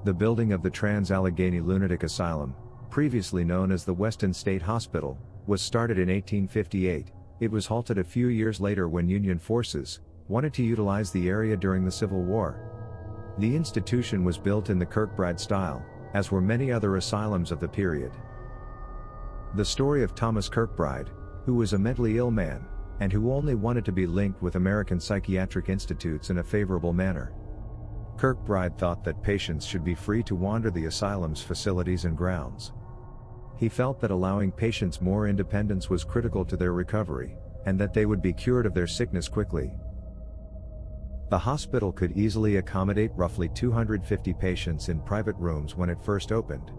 The building of the Trans-Allegheny Lunatic Asylum, previously known as the Weston State Hospital, was started in 1858. It was halted a few years later when Union forces wanted to utilize the area during the Civil War. The institution was built in the Kirkbride style, as were many other asylums of the period. The story of Thomas Kirkbride, who was a mentally ill man, and who only wanted to be linked with American psychiatric institutes in a favorable manner. Kirkbride thought that patients should be free to wander the asylum's facilities and grounds. He felt that allowing patients more independence was critical to their recovery, and that they would be cured of their sickness quickly. The hospital could easily accommodate roughly 250 patients in private rooms when it first opened.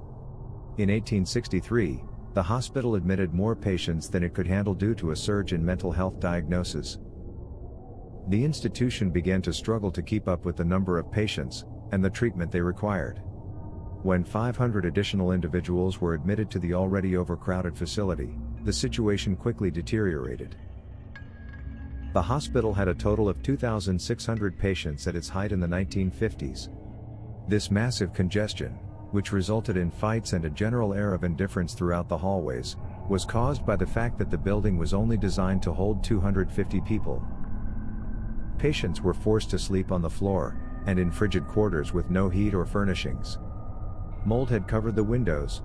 In 1863, the hospital admitted more patients than it could handle due to a surge in mental health diagnoses. The institution began to struggle to keep up with the number of patients and the treatment they required. When 500 additional individuals were admitted to the already overcrowded facility, the situation quickly deteriorated. The hospital had a total of 2,600 patients at its height in the 1950s. This massive congestion, which resulted in fights and a general air of indifference throughout the hallways, was caused by the fact that the building was only designed to hold 250 people. Patients were forced to sleep on the floor, and in frigid quarters with no heat or furnishings. Mold had covered the windows.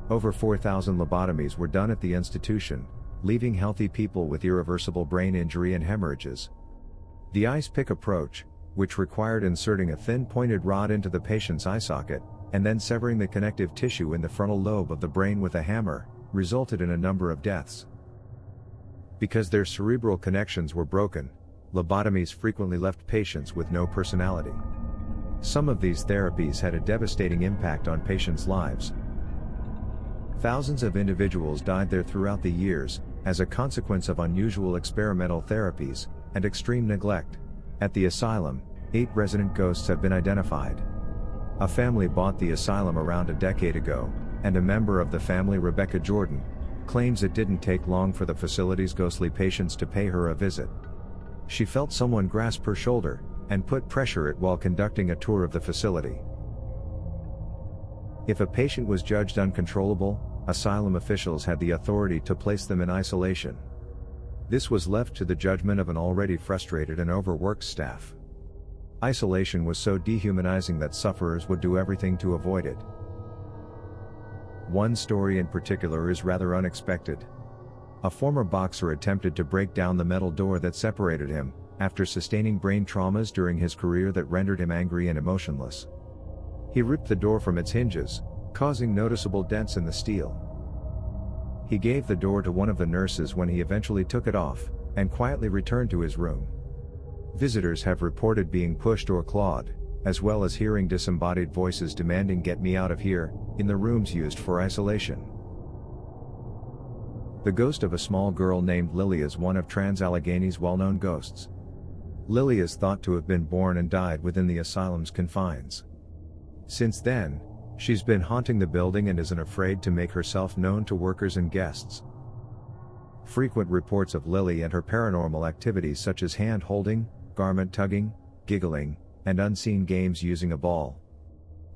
Over 4,000 lobotomies were done at the institution, leaving healthy people with irreversible brain injury and hemorrhages. The ice pick approach, which required inserting a thin pointed rod into the patient's eye socket, and then severing the connective tissue in the frontal lobe of the brain with a hammer, resulted in a number of deaths. Because their cerebral connections were broken, lobotomies frequently left patients with no personality. Some of these therapies had a devastating impact on patients' lives. Thousands of individuals died there throughout the years, as a consequence of unusual experimental therapies and extreme neglect. At the asylum, 8 resident ghosts have been identified. A family bought the asylum around a decade ago, and a member of the family, Rebecca Jordan, claims it didn't take long for the facility's ghostly patients to pay her a visit. She felt someone grasp her shoulder and put pressure at while conducting a tour of the facility. If a patient was judged uncontrollable, asylum officials had the authority to place them in isolation. This was left to the judgment of an already frustrated and overworked staff. Isolation was so dehumanizing that sufferers would do everything to avoid it. One story in particular is rather unexpected. A former boxer attempted to break down the metal door that separated him, after sustaining brain traumas during his career that rendered him angry and emotionless. He ripped the door from its hinges, causing noticeable dents in the steel. He gave the door to one of the nurses when he eventually took it off, and quietly returned to his room. Visitors have reported being pushed or clawed, as well as hearing disembodied voices demanding "Get me out of here," in the rooms used for isolation. The ghost of a small girl named Lily is one of Trans-Allegheny's well-known ghosts. Lily is thought to have been born and died within the asylum's confines. Since then, she's been haunting the building and isn't afraid to make herself known to workers and guests. Frequent reports of Lily and her paranormal activities, such as hand-holding, garment tugging, giggling, and unseen games using a ball.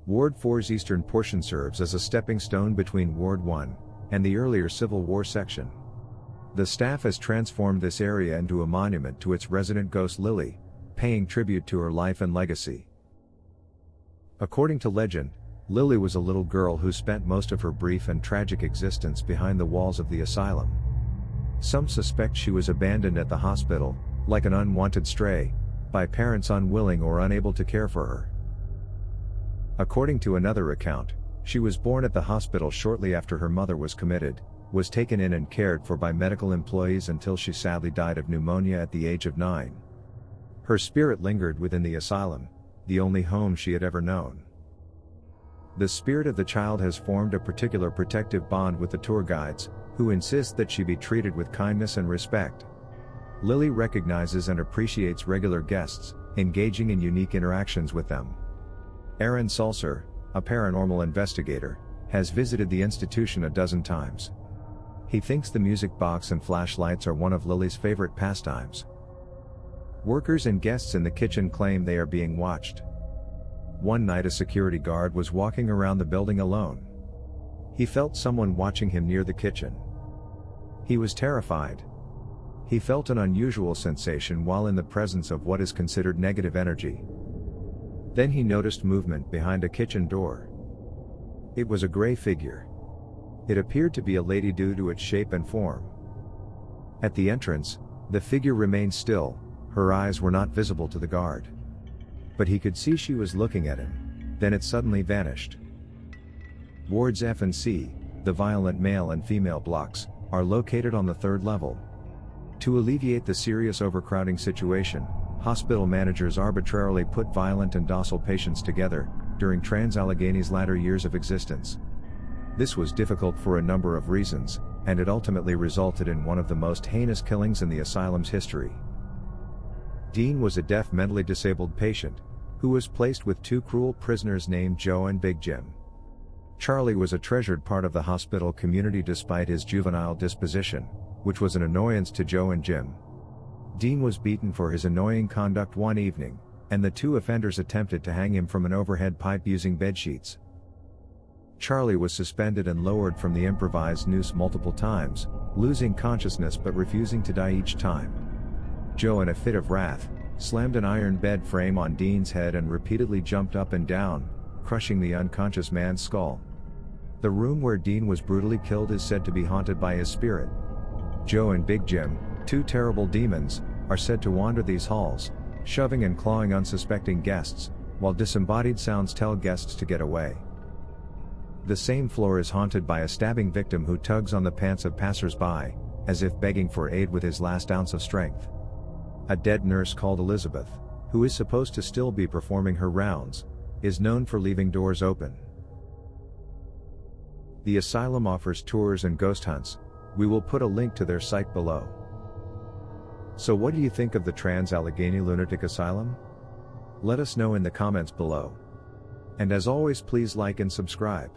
Ward 4's eastern portion serves as a stepping stone between Ward 1 and the earlier Civil War section. The staff has transformed this area into a monument to its resident ghost Lily, paying tribute to her life and legacy. According to legend, Lily was a little girl who spent most of her brief and tragic existence behind the walls of the asylum. Some suspect she was abandoned at the hospital, like an unwanted stray, by parents unwilling or unable to care for her. According to another account, she was born at the hospital shortly after her mother was committed, was taken in and cared for by medical employees until she sadly died of pneumonia at the age of 9. Her spirit lingered within the asylum, the only home she had ever known. The spirit of the child has formed a particular protective bond with the tour guides, who insist that she be treated with kindness and respect. Lily recognizes and appreciates regular guests, engaging in unique interactions with them. Aaron Sulcer, a paranormal investigator, has visited the institution a dozen times. He thinks the music box and flashlights are one of Lily's favorite pastimes. Workers and guests in the kitchen claim they are being watched. One night a security guard was walking around the building alone. He felt someone watching him near the kitchen. He was terrified. He felt an unusual sensation while in the presence of what is considered negative energy. Then he noticed movement behind a kitchen door. It was a gray figure. It appeared to be a lady due to its shape and form. At the entrance, the figure remained still, her eyes were not visible to the guard. But he could see she was looking at him, then it suddenly vanished. Wards F and C, the violent male and female blocks, are located on the 3rd level. To alleviate the serious overcrowding situation, hospital managers arbitrarily put violent and docile patients together, during Trans-Allegheny's latter years of existence. This was difficult for a number of reasons, and it ultimately resulted in one of the most heinous killings in the asylum's history. Dean was a deaf mentally disabled patient, who was placed with 2 cruel prisoners named Joe and Big Jim. Charlie was a treasured part of the hospital community despite his juvenile disposition, which was an annoyance to Joe and Jim. Dean was beaten for his annoying conduct one evening, and the 2 offenders attempted to hang him from an overhead pipe using bedsheets. Charlie was suspended and lowered from the improvised noose multiple times, losing consciousness but refusing to die each time. Joe, in a fit of wrath, slammed an iron bed frame on Dean's head and repeatedly jumped up and down, crushing the unconscious man's skull. The room where Dean was brutally killed is said to be haunted by his spirit. Joe and Big Jim, 2 terrible demons, are said to wander these halls, shoving and clawing unsuspecting guests, while disembodied sounds tell guests to get away. The same floor is haunted by a stabbing victim who tugs on the pants of passers-by, as if begging for aid with his last ounce of strength. A dead nurse called Elizabeth, who is supposed to still be performing her rounds, is known for leaving doors open. The asylum offers tours and ghost hunts. We will put a link to their site below. So what do you think of the Trans-Allegheny Lunatic Asylum? Let us know in the comments below. And as always, please like and subscribe.